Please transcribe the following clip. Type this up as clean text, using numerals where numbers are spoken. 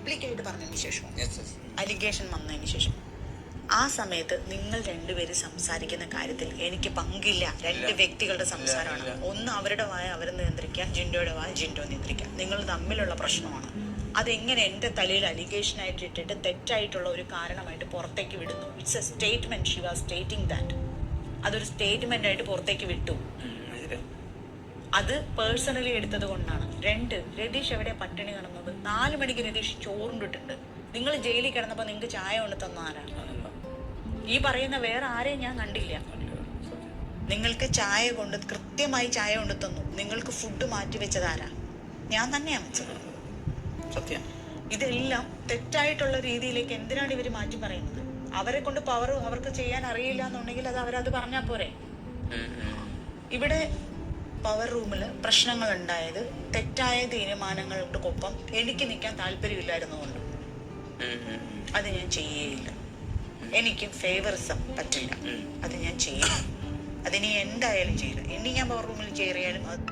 പബ്ലിക്കായിട്ട് പറഞ്ഞതിന് ശേഷം, അലിഗേഷൻ വന്നതിന് ശേഷം, ആ സമയത്ത് നിങ്ങൾ രണ്ടുപേരും സംസാരിക്കുന്ന കാര്യത്തിൽ എനിക്ക് പങ്കില്ല. രണ്ട് വ്യക്തികളുടെ സംസാരമാണ്. ഒന്ന് അവരുടെ വായ അവർ നിയന്ത്രിക്കുക, ജിൻഡോയുടെ വായ ജിൻഡോ നിയന്ത്രിക്കുക. നിങ്ങൾ തമ്മിലുള്ള പ്രശ്നമാണ്. അതെങ്ങനെ എൻ്റെ തലയിൽ അലിഗേഷൻ ആയിട്ട് ഇട്ടിട്ട് തെറ്റായിട്ടുള്ള ഒരു കാരണമായിട്ട് പുറത്തേക്ക് വിടുന്നു? It's A statement. She was stating that. അതൊരു സ്റ്റേറ്റ്മെന്റ് ആയിട്ട് പുറത്തേക്ക് വിട്ടു. അത് പേഴ്സണലി എടുത്തത് കൊണ്ടാണ്. രതീഷ് എവിടെ പട്ടിണി കിടന്നത്? 4 മണിക്ക് രതീഷ് ചോറുണ്ടിട്ടുണ്ട്. നിങ്ങൾ ജയിലിൽ കിടന്നപ്പോൾ നിങ്ങൾക്ക് ചായ കൊണ്ട് തന്ന ആരാണ്? ഈ പറയുന്ന വേറെ ആരെയും ഞാൻ കണ്ടില്ല. നിങ്ങൾക്ക് ചായ കൊണ്ട് കൃത്യമായി ചായ കൊണ്ട് തന്നു. നിങ്ങൾക്ക് ഫുഡ് മാറ്റി വെച്ചത് ആരാ? ഞാൻ തന്നെയാണ് വെച്ചത്. സത്യം. ഇതെല്ലാം തെറ്റായിട്ടുള്ള രീതിയിലേക്ക് എന്തിനാണ് ഇവർ മാറ്റി പറയുന്നത്? അവരെ കൊണ്ട് പവർ അവർക്ക് ചെയ്യാൻ അറിയില്ല എന്നുണ്ടെങ്കിൽ അത് അവരത് പറഞ്ഞാൽ പോരെ. ഇവിടെ പവർ റൂമിൽ പ്രശ്നങ്ങൾ ഉണ്ടായത് തെറ്റായ തീരുമാനങ്ങൾക്കൊപ്പം എനിക്ക് നിൽക്കാൻ താല്പര്യമില്ലായിരുന്നുകൊണ്ട് അത് ഞാൻ ചെയ്യേയില്ല. എനിക്ക് ഫേവറിസം പറ്റില്ല. അത് ഞാൻ ചെയ്യില്ല. അതിനി എന്തായാലും ചെയ്യില്ല. ഇനി ഞാൻ പവർ റൂമിൽ കയറിയാലും അത്